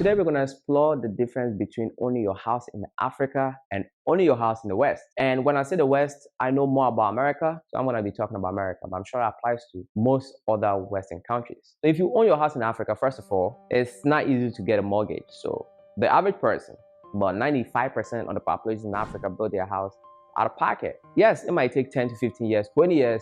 today we're going to explore the difference between owning your house in Africa and owning your house in the West. And when I say the West, I know more about America, so I'm going to be talking about America, but I'm sure it applies to most other Western countries. So if you own your house in Africa, first of all, it's not easy to get a mortgage. So the average person, about 95% of the population in Africa, build their house out of pocket. Yes, it might take 10 to 15 years, 20 years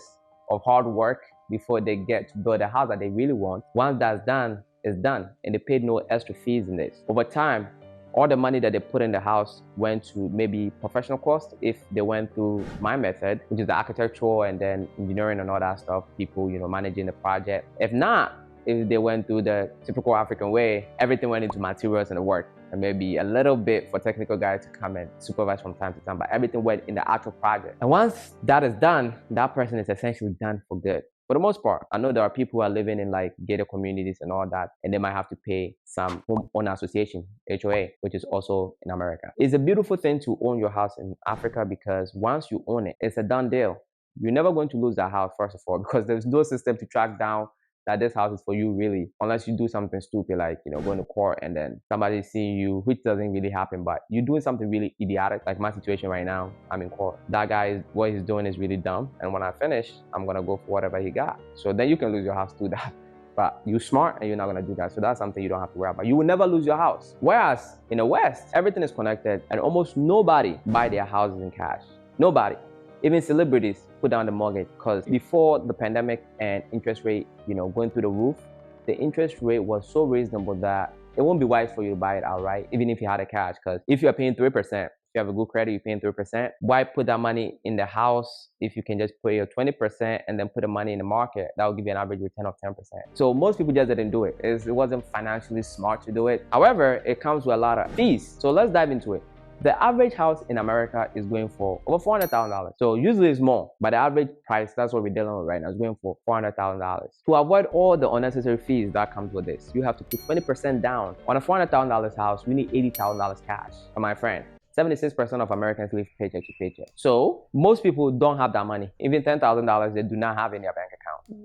of hard work before they get to build a house that they really want. Once that's done, it's done, and they paid no extra fees in this. Over time, all the money that they put in the house went to maybe professional costs if they went through my method, which is the architectural and then engineering and all that stuff, people, managing the project. If not, if they went through the typical African way, everything went into materials and the work, and maybe a little bit for technical guys to come and supervise from time to time, but everything went in the actual project. And once that is done, that person is essentially done for good. For the most part, I know there are people who are living in like gated communities and all that, and they might have to pay some homeowner association, HOA, which is also in America. It's a beautiful thing to own your house in Africa because once you own it, it's a done deal. You're never going to lose that house, first of all, because there's no system to track down that this house is for you, really, unless you do something stupid like going to court and then somebody seeing you, which doesn't really happen, but you're doing something really idiotic. Like my situation right now, I'm in court. That guy, what he's doing is really dumb, and when I finish, I'm gonna go for whatever he got. So then you can lose your house through that. But you're smart and you're not gonna do that. So that's something you don't have to worry about. You will never lose your house. Whereas in the West, everything is connected and almost nobody buy their houses in cash. Nobody. Even celebrities put down the mortgage because before the pandemic and interest rate, going through the roof, the interest rate was so reasonable that it won't be wise for you to buy it outright, even if you had a cash. Because if you're paying 3%, if you have a good credit, you're paying 3%. Why put that money in the house if you can just put your 20% and then put the money in the market? That will give you an average return of 10%. So most people just didn't do it. It wasn't financially smart to do it. However, it comes with a lot of fees. So let's dive into it. The average house in America is going for over $400,000. So usually it's more, but the average price, that's what we're dealing with right now, is going for $400,000. To avoid all the unnecessary fees that comes with this, you have to put 20% down. On a $400,000 house, we need $80,000 cash. And my friend, 76% of Americans live paycheck to paycheck. So most people don't have that money. Even $10,000 they do not have in their bank account.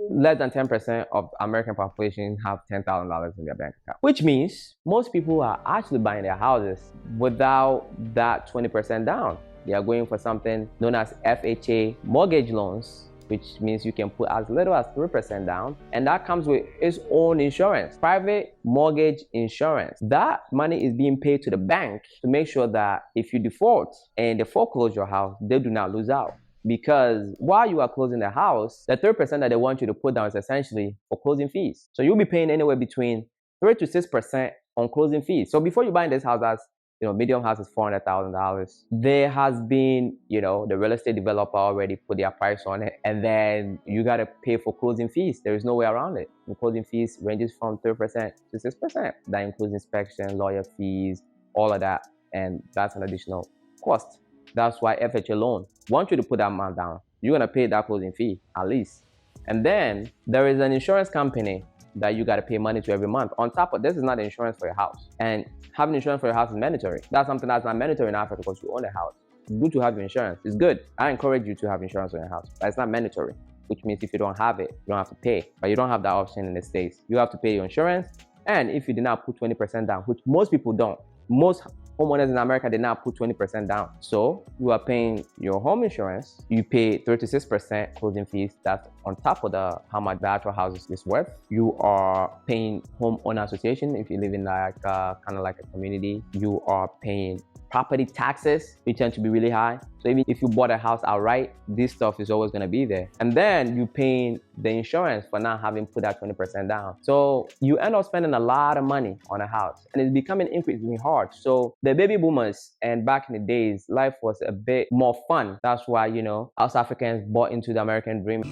Less than 10% of American population have $10,000 in their bank account. Which means most people are actually buying their houses without that 20% down. They are going for something known as FHA mortgage loans, which means you can put as little as 3% down, and that comes with its own insurance, private mortgage insurance. That money is being paid to the bank to make sure that if you default and they foreclose your house, they do not lose out. Because while you are closing the house, the 3% that they want you to put down is essentially for closing fees. So you'll be paying anywhere between 3 to 6% on closing fees. So before you buy this house, as medium house is $400,000. There has been, the real estate developer already put their price on it, and then you got to pay for closing fees. There is no way around it. The closing fees ranges from 3% to 6%. That includes inspection, lawyer fees, all of that, and that's an additional cost. That's why FHA loan wants you to put that amount down. You're gonna pay that closing fee at least, and then there is an insurance company that you got to pay money to every month. On top of this, is not insurance for your house, and having insurance for your house is mandatory. That's something that's not mandatory in Africa because you own a house. It's good to have insurance. It's good. I encourage you to have insurance on your house, but it's not mandatory, which means if you don't have it, you don't have to pay. But you don't have that option in the States. You have to pay your insurance, and if you did not put 20% down, which most people don't, most homeowners in America did not put 20% down. So you are paying your home insurance. You pay 36% closing fees. That's on top of how much the actual house is worth. You are paying homeowner association if you live in like kind of like a community. You are paying property taxes, which tend to be really high. So even if you bought a house outright, this stuff is always going to be there. And then you're paying the insurance for not having put that 20% down. So you end up spending a lot of money on a house, and it's becoming increasingly hard. So the baby boomers, and back in the days, life was a bit more fun. That's why, us Africans bought into the American dream.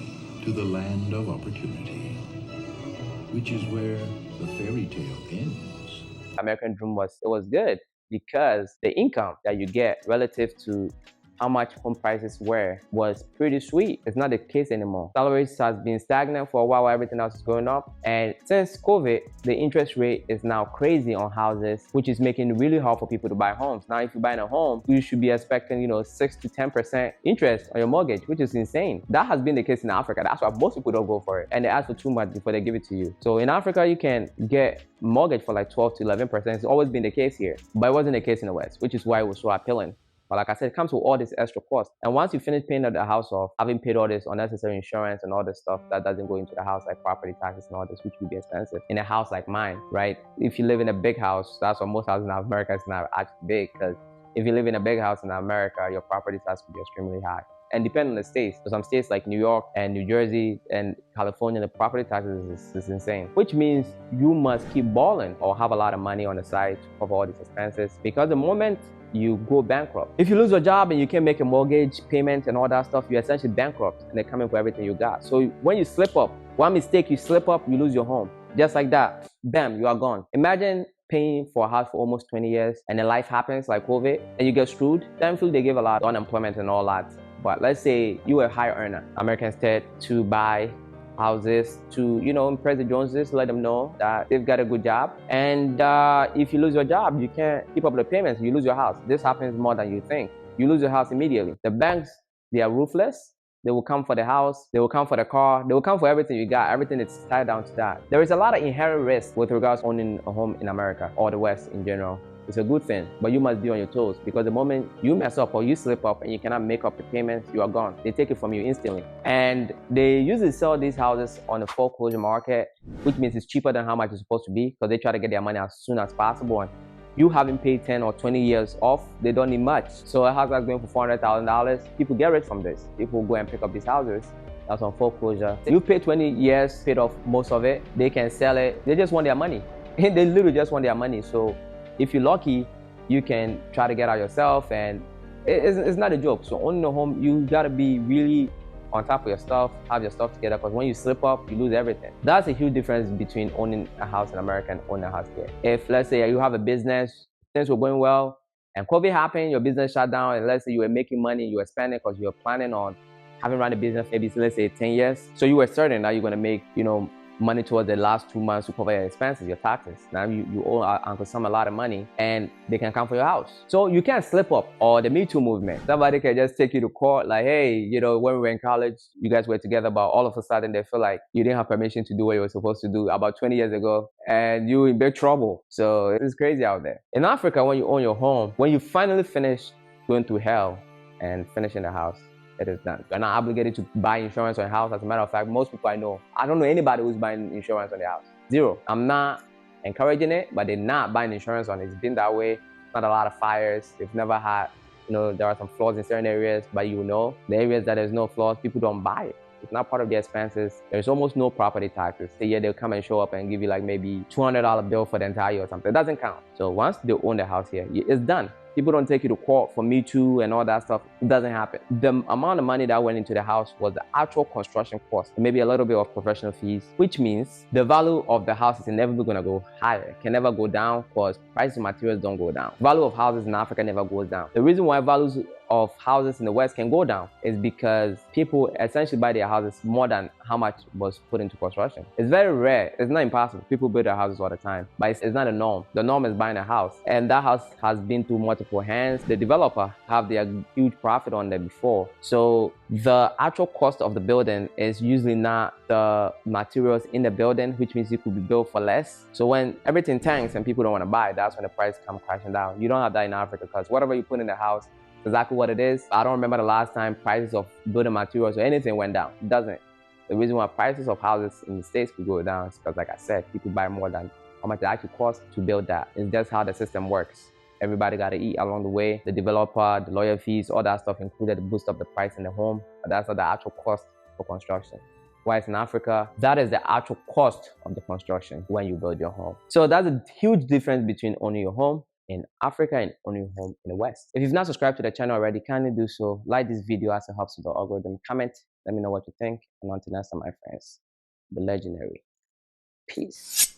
To the land of opportunity, which is where the fairy tale ends. American dream was good because the income that you get relative to how much home prices were was pretty sweet. It's not the case anymore. Salaries has been stagnant for a while, everything else is going up. And since COVID, the interest rate is now crazy on houses, which is making it really hard for people to buy homes. Now, if you're buying a home, you should be expecting, 6 to 10% interest on your mortgage, which is insane. That has been the case in Africa. That's why most people don't go for it. And they ask for too much before they give it to you. So in Africa, you can get mortgage for like 12 to 11%. It's always been the case here, but it wasn't the case in the West, which is why it was so appealing. But like I said, it comes with all this extra cost. And once you finish paying the house off, having paid all this unnecessary insurance and all this stuff that doesn't go into the house, like property taxes and all this, which would be expensive in a house like mine, right? If you live in a big house, that's what most houses in America is not actually big, because if you live in a big house in America, your property tax would be extremely high. And depending on the states, for some states like New York and New Jersey and California, the property taxes is insane, which means you must keep balling or have a lot of money on the side to cover all these expenses, because the moment you go bankrupt, if you lose your job and you can't make a mortgage payment and all that stuff, you're essentially bankrupt and they're coming for everything you got. So when you slip up, one mistake, you slip up, you lose your home. Just like that, bam, you are gone. Imagine paying for a house for almost 20 years and then life happens like COVID and you get screwed. Thankfully, they give a lot of unemployment and all that. But let's say you were a high earner. Americans tend to buy houses to, impress the Joneses, let them know that they've got a good job. And if you lose your job, you can't keep up the payments, you lose your house. This happens more than you think. You lose your house immediately. The banks, they are ruthless. They will come for the house, they will come for the car, they will come for everything you got. Everything is tied down to that. There is a lot of inherent risk with regards to owning a home in America or the West in general. It's a good thing, but you must be on your toes, because the moment you mess up or you slip up and you cannot make up the payments, you are gone. They take it from you instantly. And they usually sell these houses on the foreclosure market, which means it's cheaper than how much it's supposed to be, because they try to get their money as soon as possible. And you haven't paid 10 or 20 years off, they don't need much. So a house that's going for $400,000, people get rich from this. People go and pick up these houses that's on foreclosure. You pay 20 years, paid off most of it, they can sell it. They just want their money. They literally just want their money. So if you're lucky, you can try to get out yourself, and it's not a joke. So owning a home, you gotta be really on top of your stuff, have your stuff together, because when you slip up, you lose everything. That's a huge difference between owning a house in America and owning a house here. If, let's say, you have a business, things were going well, and COVID happened, your business shut down, and let's say you were making money, you were spending because you were planning on having run a business maybe, let's say, 10 years. So you were certain that you're gonna make, money towards the last 2 months to cover your expenses, your taxes. Now you owe Uncle Sam a lot of money and they can come for your house. So you can't slip up. Or the Me Too movement. Somebody can just take you to court like, hey, when we were in college, you guys were together, but all of a sudden they feel like you didn't have permission to do what you were supposed to do about 20 years ago and you're in big trouble. So it's crazy out there. In Africa, when you own your home, when you finally finish going through hell and finishing the house, it is done. You're not obligated to buy insurance on a house. As a matter of fact, most people I don't know anybody who's buying insurance on their house. Zero. I'm not encouraging it, but they're not buying insurance on it. It's been that way. Not a lot of fires. They've never had, there are some flaws in certain areas, but the areas that there's no flaws, people don't buy it. It's not part of their expenses. There's almost no property taxes. The year they'll come and show up and give you like maybe $200 bill for the entire year or something. It doesn't count. So once they own the house here, it's done. People don't take you to court for Me Too and all that stuff. It doesn't happen. The amount of money that went into the house was the actual construction cost, maybe a little bit of professional fees, which means the value of the house is inevitably going to go higher. It can never go down because prices of materials don't go down. Value of houses in Africa never goes down. The reason why values of houses in the West can go down is because people essentially buy their houses more than how much was put into construction. It's very rare. It's not impossible. People build their houses all the time, but it's not a norm. The norm is buying a house, and that house has been through multiple hands. The developer have their huge profit on them before. So the actual cost of the building is usually not the materials in the building, which means it could be built for less. So when everything tanks and people don't want to buy, that's when the price comes crashing down. You don't have that in Africa because whatever you put in the house, exactly what it is. I don't remember the last time prices of building materials or anything went down. It doesn't. The reason why prices of houses in the States could go down is because, like I said, people buy more than how much it actually costs to build that. It's just how the system works. Everybody got to eat along the way. The developer, the lawyer fees, all that stuff included to boost up the price in the home. But that's not the actual cost for construction. Whereas in Africa, that is the actual cost of the construction when you build your home. So that's a huge difference between owning your home in Africa and owning a home in the West. If you've not subscribed to the channel already, kindly do so. Like this video as it helps with the algorithm. Comment, let me know what you think. And until next time, my friends, be legendary. Peace.